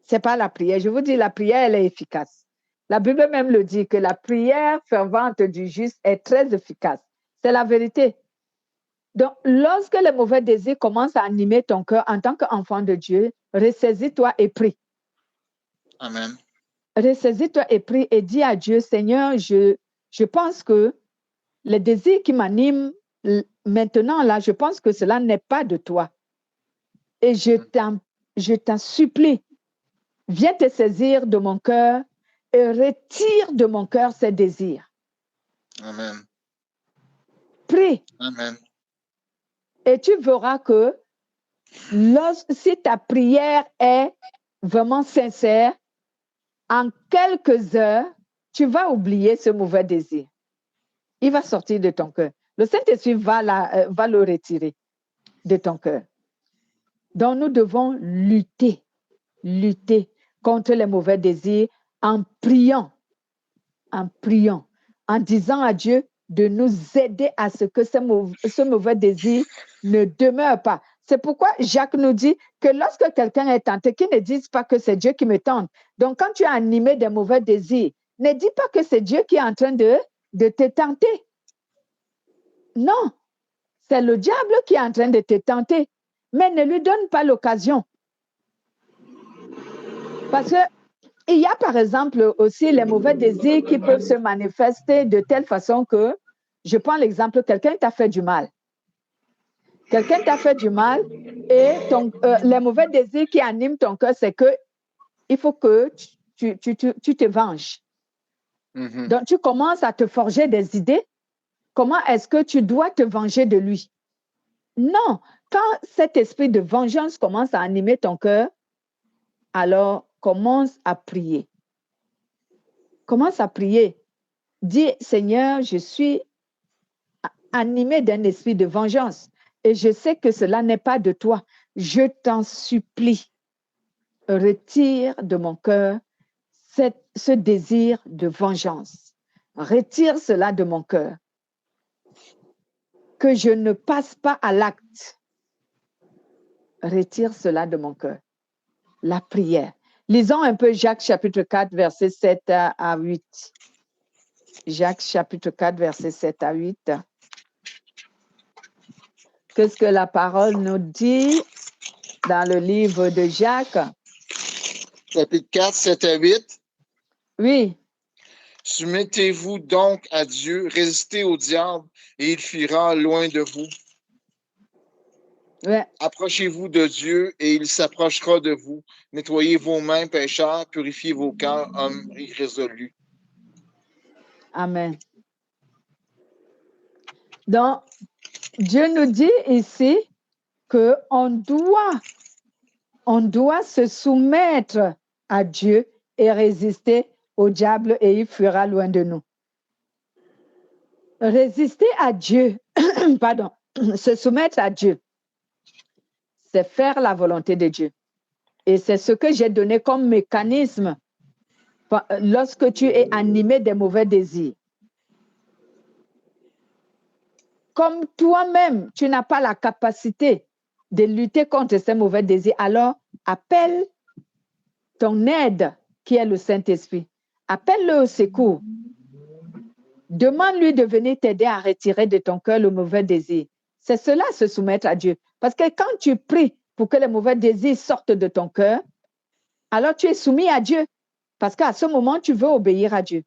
C'est pas la prière. Je vous dis, la prière, elle est efficace. La Bible même le dit que la prière fervente du juste est très efficace. C'est la vérité. Donc, lorsque les mauvais désirs commencent à animer ton cœur en tant qu'enfant de Dieu, ressaisis-toi et prie. Amen. ressaisis-toi et prie et dis à Dieu, Seigneur, je pense que le désir qui m'anime maintenant, là, je pense que cela n'est pas de toi. Et je t'en supplie, viens te saisir de mon cœur et retire de mon cœur ces désirs. Amen. Prie. Amen. Et tu verras que si ta prière est vraiment sincère, en quelques heures, tu vas oublier ce mauvais désir. Il va sortir de ton cœur. Le Saint-Esprit va le retirer de ton cœur. Donc, nous devons lutter contre les mauvais désirs en priant, en disant à Dieu de nous aider à ce que ce mauvais désir ne demeure pas. C'est pourquoi Jacques nous dit que lorsque quelqu'un est tenté, qu'il ne dise pas que c'est Dieu qui me tente. Donc, quand tu es animé des mauvais désirs, ne dis pas que c'est Dieu qui est en train de te tenter. Non, c'est le diable qui est en train de te tenter, mais ne lui donne pas l'occasion. Parce qu'il y a par exemple aussi les mauvais désirs qui peuvent se manifester de telle façon que, je prends l'exemple, quelqu'un t'a fait du mal. Quelqu'un t'a fait du mal et les mauvais désirs qui animent ton cœur, c'est que il faut que tu te venges. Mm-hmm. Donc, tu commences à te forger des idées. Comment est-ce que tu dois te venger de lui? Non, quand cet esprit de vengeance commence à animer ton cœur, alors commence à prier. Commence à prier. Dis, Seigneur, je suis animé d'un esprit de vengeance et je sais que cela n'est pas de toi. Je t'en supplie, retire de mon cœur ce désir de vengeance. Retire cela de mon cœur. Que je ne passe pas à l'acte. Retire cela de mon cœur. La prière. Lisons un peu Jacques chapitre 4, versets 7 à 8. Jacques chapitre 4, versets 7 à 8. Qu'est-ce que la parole nous dit dans le livre de Jacques? Chapitre 4, 7 à 8. Oui. Soumettez-vous donc à Dieu, résistez au diable et il fuira loin de vous. Ouais. Approchez-vous de Dieu et il s'approchera de vous. Nettoyez vos mains, pécheurs, purifiez vos cœurs, hommes irrésolus. Amen. Donc, Dieu nous dit ici qu'on doit se soumettre à Dieu et résister au diable et il fuira loin de nous. Résister à Dieu, pardon, se soumettre à Dieu, c'est faire la volonté de Dieu. Et c'est ce que j'ai donné comme mécanisme lorsque tu es animé des mauvais désirs. Comme toi-même, tu n'as pas la capacité de lutter contre ces mauvais désirs, alors appelle ton aide qui est le Saint-Esprit. Appelle-le au secours. Demande-lui de venir t'aider à retirer de ton cœur le mauvais désir. C'est cela, se soumettre à Dieu. Parce que quand tu pries pour que les mauvais désirs sortent de ton cœur, alors tu es soumis à Dieu. Parce qu'à ce moment, tu veux obéir à Dieu.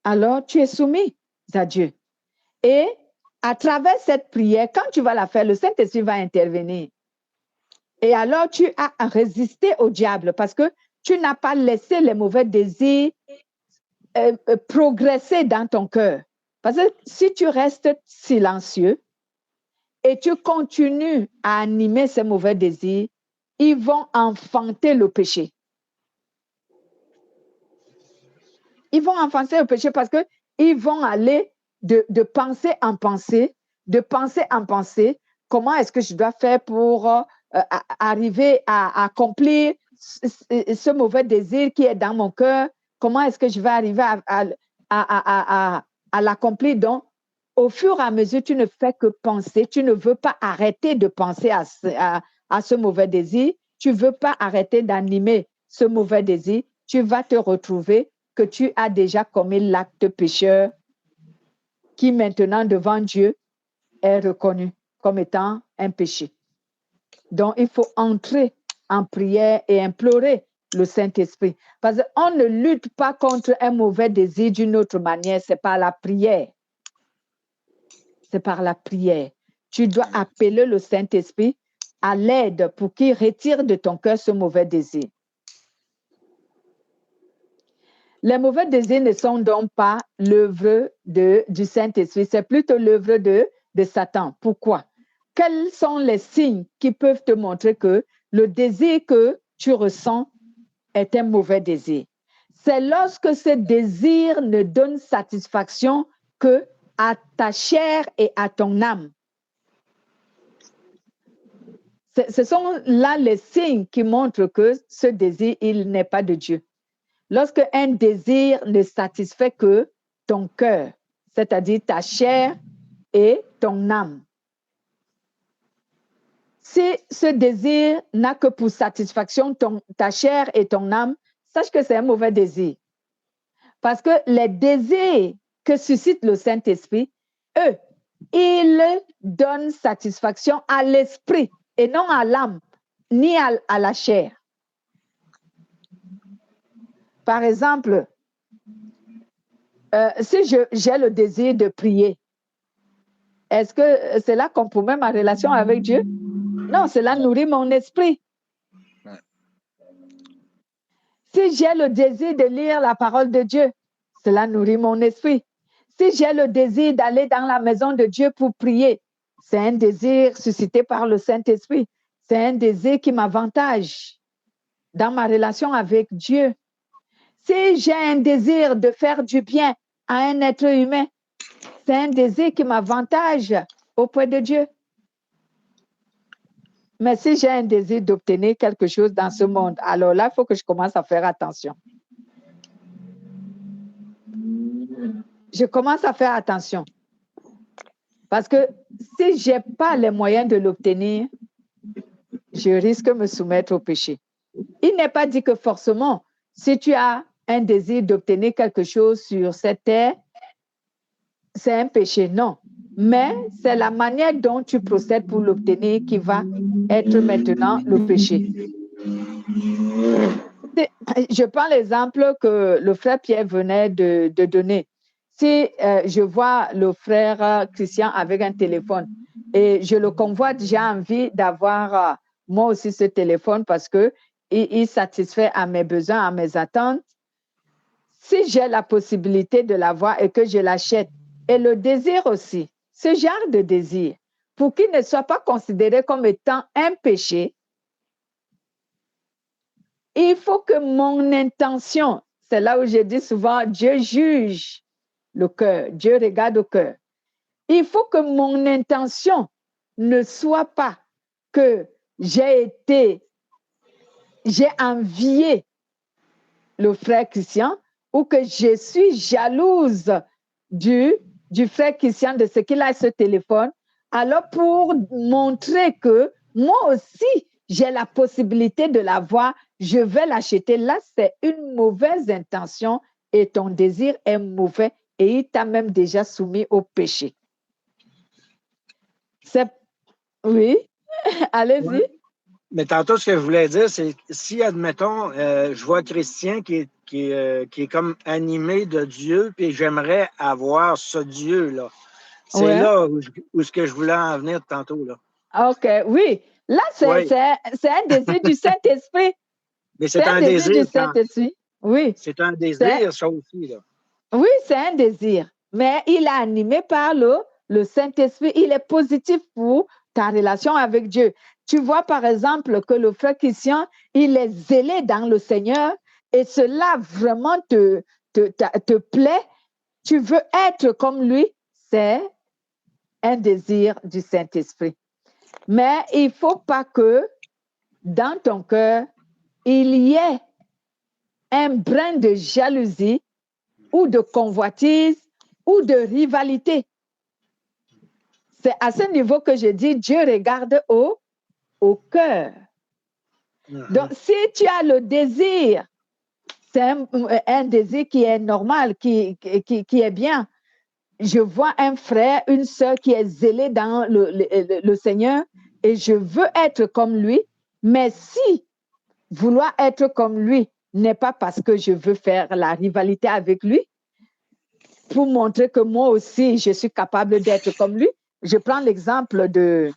Alors, tu es soumis à Dieu. Et à travers cette prière, quand tu vas la faire, le Saint-Esprit va intervenir. Et alors, tu as à résister au diable parce que tu n'as pas laissé les mauvais désirs progresser dans ton cœur. Parce que si tu restes silencieux et tu continues à animer ces mauvais désirs, ils vont enfanter le péché. Ils vont enfanter le péché parce qu'ils vont aller de pensée en pensée, de pensée en pensée. Comment est-ce que je dois faire pour arriver à accomplir ce mauvais désir qui est dans mon cœur? Comment est-ce que je vais arriver à l'accomplir? Donc, au fur et à mesure, tu ne fais que penser. Tu ne veux pas arrêter de penser à ce mauvais désir. Tu ne veux pas arrêter d'animer ce mauvais désir. Tu vas te retrouver que tu as déjà commis l'acte pécheur qui maintenant devant Dieu est reconnu comme étant un péché. Donc, il faut entrer en prière et implorer le Saint-Esprit. Parce qu'on ne lutte pas contre un mauvais désir d'une autre manière, c'est par la prière. C'est par la prière. Tu dois appeler le Saint-Esprit à l'aide pour qu'il retire de ton cœur ce mauvais désir. Les mauvais désirs ne sont donc pas l'œuvre du Saint-Esprit, c'est plutôt l'œuvre de Satan. Pourquoi? Quels sont les signes qui peuvent te montrer que le désir que tu ressens est un mauvais désir? C'est lorsque ce désir ne donne satisfaction que à ta chair et à ton âme. Ce sont là les signes qui montrent que ce désir, il n'est pas de Dieu. Lorsque un désir ne satisfait que ton cœur, c'est-à-dire ta chair et ton âme. Si ce désir n'a que pour satisfaction ta chair et ton âme, sache que c'est un mauvais désir. Parce que les désirs que suscite le Saint-Esprit, eux, ils donnent satisfaction à l'esprit et non à l'âme, ni à la chair. Par exemple, si j'ai le désir de prier, est-ce que c'est là qu'on promet ma relation avec Dieu? Non, cela nourrit mon esprit. Si j'ai le désir de lire la parole de Dieu, cela nourrit mon esprit. Si j'ai le désir d'aller dans la maison de Dieu pour prier, c'est un désir suscité par le Saint-Esprit. C'est un désir qui m'avantage dans ma relation avec Dieu. Si j'ai un désir de faire du bien à un être humain, c'est un désir qui m'avantage auprès de Dieu. Mais si j'ai un désir d'obtenir quelque chose dans ce monde, alors là, il faut que je commence à faire attention. Je commence à faire attention. Parce que si je n'ai pas les moyens de l'obtenir, je risque de me soumettre au péché. Il n'est pas dit que forcément, si tu as un désir d'obtenir quelque chose sur cette terre, c'est un péché, non. Mais c'est la manière dont tu procèdes pour l'obtenir qui va être maintenant le péché. Je prends l'exemple que le frère Pierre venait de donner. Si je vois le frère Christian avec un téléphone et je le convoite, j'ai envie d'avoir moi aussi ce téléphone parce qu'il satisfait à mes besoins, à mes attentes. Si j'ai la possibilité de l'avoir et que je l'achète, et le désir aussi, ce genre de désir, pour qu'il ne soit pas considéré comme étant un péché, il faut que mon intention, c'est là où je dis souvent, Dieu juge le cœur, Dieu regarde au cœur. Il faut que mon intention ne soit pas que j'ai envié le frère Christian ou que je suis jalouse du frère Christian de ce qu'il a ce téléphone. Alors pour montrer que moi aussi, j'ai la possibilité de l'avoir, je vais l'acheter. Là, c'est une mauvaise intention et ton désir est mauvais et il t'a même déjà soumis au péché. Oui, allez-y. Ouais. Mais tantôt, ce que je voulais dire, c'est si, admettons, je vois Christian qui est comme animé de Dieu, puis j'aimerais avoir ce Dieu-là. C'est là où ce que je voulais en venir tantôt. Là. OK, oui. Là, c'est un désir du Saint-Esprit. Mais c'est un désir du Saint-Esprit. Oui. C'est un désir, ça aussi. Là. Oui, c'est un désir. Mais il est animé par le Saint-Esprit. Il est positif pour ta relation avec Dieu. Tu vois, par exemple, que le frère Christian, il est zélé dans le Seigneur et cela vraiment te plaît. Tu veux être comme lui. C'est un désir du Saint-Esprit. Mais il ne faut pas que dans ton cœur, il y ait un brin de jalousie ou de convoitise ou de rivalité. C'est à ce niveau que je dis, Dieu regarde au cœur. Donc, si tu as le désir, c'est un désir qui est normal, qui est bien. Je vois un frère, une sœur qui est zélée dans le Seigneur et je veux être comme lui. Mais si vouloir être comme lui n'est pas parce que je veux faire la rivalité avec lui, pour montrer que moi aussi, je suis capable d'être comme lui. Je prends l'exemple de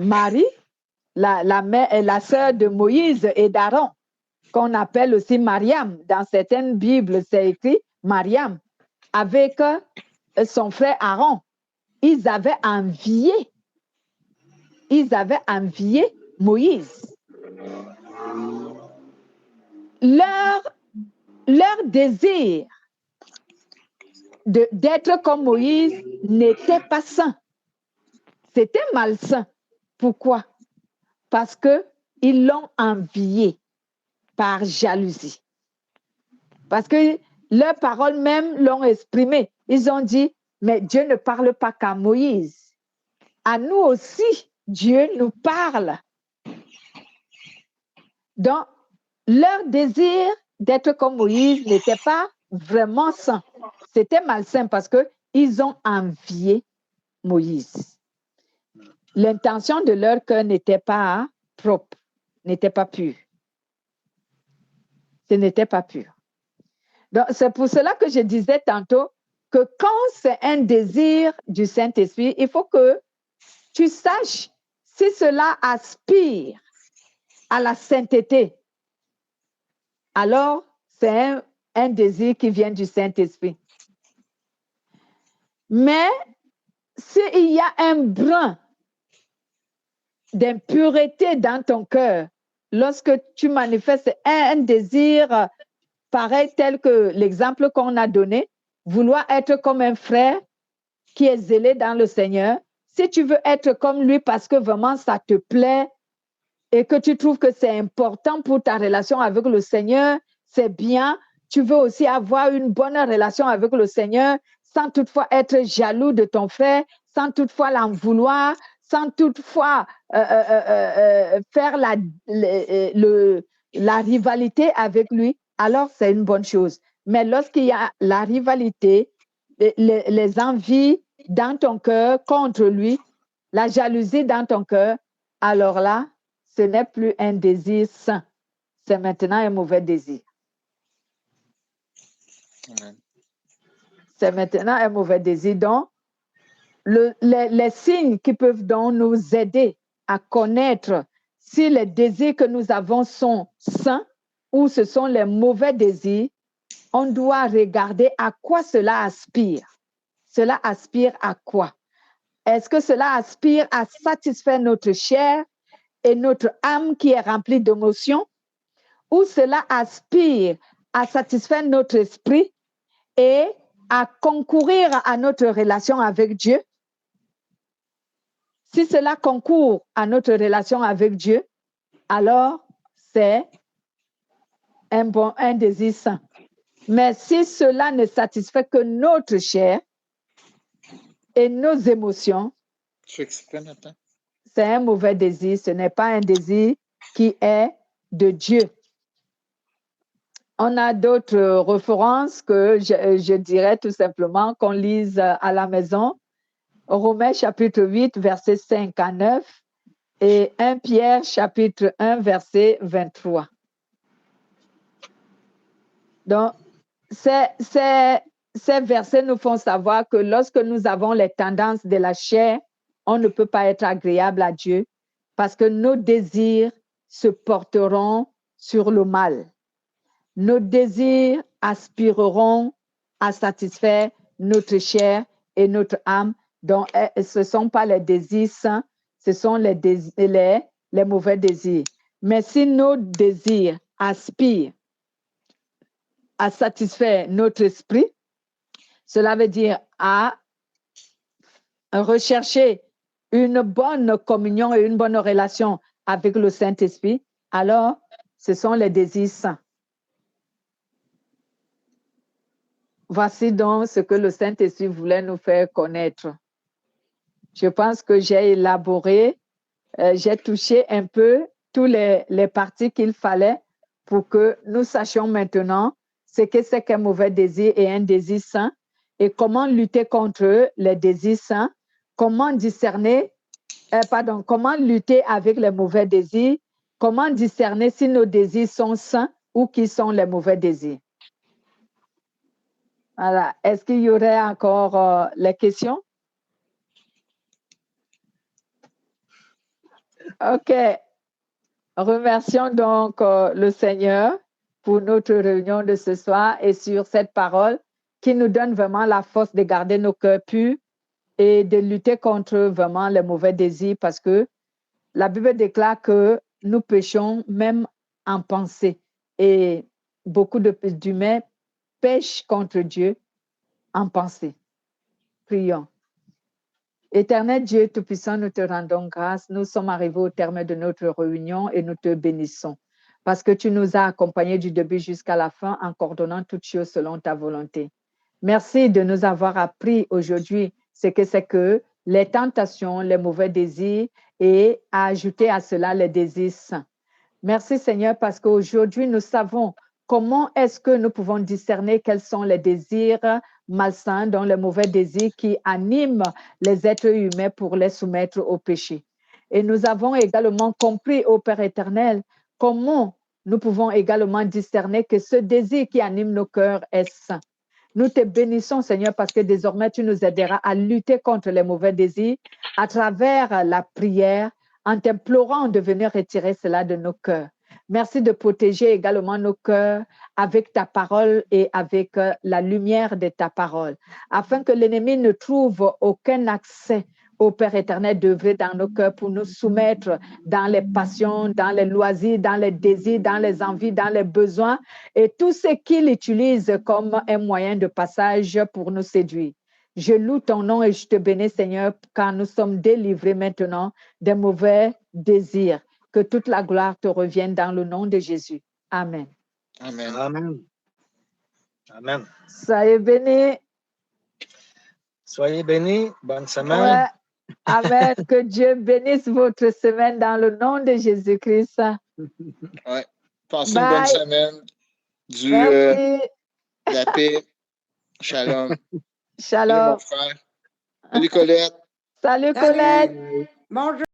Marie, la sœur de Moïse et d'Aaron, qu'on appelle aussi Mariam. Dans certaines Bibles, c'est écrit Mariam, avec son frère Aaron. Ils avaient envié Moïse. Leur désir d'être comme Moïse n'était pas sain. C'était malsain. Pourquoi? Parce qu'ils l'ont envié par jalousie. Parce que leurs paroles même l'ont exprimé. Ils ont dit, mais Dieu ne parle pas qu'à Moïse. À nous aussi, Dieu nous parle. Donc, leur désir d'être comme Moïse n'était pas vraiment sain. C'était malsain parce qu'ils ont envié Moïse. L'intention de leur cœur n'était pas propre, n'était pas pure. Ce n'était pas pur. Donc, c'est pour cela que je disais tantôt que quand c'est un désir du Saint-Esprit, il faut que tu saches si cela aspire à la sainteté. Alors, c'est un désir qui vient du Saint-Esprit. Mais s'il y a un brin d'impureté dans ton cœur, lorsque tu manifestes un désir pareil tel que l'exemple qu'on a donné, vouloir être comme un frère qui est zélé dans le Seigneur, si tu veux être comme lui parce que vraiment ça te plaît et que tu trouves que c'est important pour ta relation avec le Seigneur, c'est bien. Tu veux aussi avoir une bonne relation avec le Seigneur sans toutefois être jaloux de ton frère, sans toutefois l'en vouloir, sans toutefois faire la rivalité avec lui, alors c'est une bonne chose. Mais lorsqu'il y a la rivalité, les envies dans ton cœur contre lui, la jalousie dans ton cœur, alors là, ce n'est plus un désir sain. C'est maintenant un mauvais désir. Amen. C'est maintenant un mauvais désir. Donc, les signes qui peuvent donc nous aider à connaître si les désirs que nous avons sont sains ou ce sont les mauvais désirs, on doit regarder à quoi cela aspire. Cela aspire à quoi? Est-ce que cela aspire à satisfaire notre chair et notre âme qui est remplie d'émotions? Ou cela aspire à satisfaire notre esprit et à concourir à notre relation avec Dieu? Si cela concourt à notre relation avec Dieu, alors c'est un désir sain. Mais si cela ne satisfait que notre chair et nos émotions, c'est un mauvais désir, ce n'est pas un désir qui est de Dieu. On a d'autres références que je dirais tout simplement qu'on lise à la maison. Romains chapitre 8, verset 5 à 9 et 1 Pierre chapitre 1, verset 23. Donc, ces versets nous font savoir que lorsque nous avons les tendances de la chair, on ne peut pas être agréable à Dieu parce que nos désirs se porteront sur le mal. Nos désirs aspireront à satisfaire notre chair et notre âme. Donc, ce ne sont pas les désirs sains, ce sont les mauvais désirs. Mais si nos désirs aspirent à satisfaire notre esprit, cela veut dire à rechercher une bonne communion et une bonne relation avec le Saint-Esprit, alors ce sont les désirs saints. Voici donc ce que le Saint-Esprit voulait nous faire connaître. Je pense que j'ai élaboré, j'ai touché un peu tous les parties qu'il fallait pour que nous sachions maintenant ce que c'est qu'un mauvais désir et un désir sain et comment lutter contre les désirs sains, comment discerner comment lutter avec les mauvais désirs, comment discerner si nos désirs sont sains ou qui sont les mauvais désirs. Voilà. Est-ce qu'il y aurait encore les questions? OK. Remercions donc le Seigneur pour notre réunion de ce soir et sur cette parole qui nous donne vraiment la force de garder nos cœurs purs et de lutter contre vraiment les mauvais désirs parce que la Bible déclare que nous péchons même en pensée et beaucoup d'humains pêchent contre Dieu en pensée. Prions. Éternel Dieu Tout-Puissant, nous te rendons grâce. Nous sommes arrivés au terme de notre réunion et nous te bénissons parce que tu nous as accompagnés du début jusqu'à la fin en coordonnant toutes choses selon ta volonté. Merci de nous avoir appris aujourd'hui ce que c'est que les tentations, les mauvais désirs et à ajouter à cela les désirs saints. Merci Seigneur parce qu'aujourd'hui nous savons comment est-ce que nous pouvons discerner quels sont les désirs malsains, dont les mauvais désirs qui animent les êtres humains pour les soumettre au péché. Et nous avons également compris, ô Père éternel, comment nous pouvons également discerner que ce désir qui anime nos cœurs est saint. Nous te bénissons, Seigneur, parce que désormais, tu nous aideras à lutter contre les mauvais désirs à travers la prière, en t'implorant de venir retirer cela de nos cœurs. Merci de protéger également nos cœurs avec ta parole et avec la lumière de ta parole, afin que l'ennemi ne trouve aucun accès au Père éternel d'œuvrer dans nos cœurs pour nous soumettre dans les passions, dans les loisirs, dans les désirs, dans les envies, dans les besoins et tout ce qu'il utilise comme un moyen de passage pour nous séduire. Je loue ton nom et je te bénis, Seigneur, car nous sommes délivrés maintenant des mauvais désirs. Que toute la gloire te revienne dans le nom de Jésus. Amen. Amen. Amen. Amen. Soyez bénis. Soyez bénis. Bonne semaine. Ouais. Amen. Que Dieu bénisse votre semaine dans le nom de Jésus-Christ. Ouais. Passez une bonne semaine. La paix. Shalom. Shalom. Salut mon frère. Salut Colette. Salut Colette. Bonjour.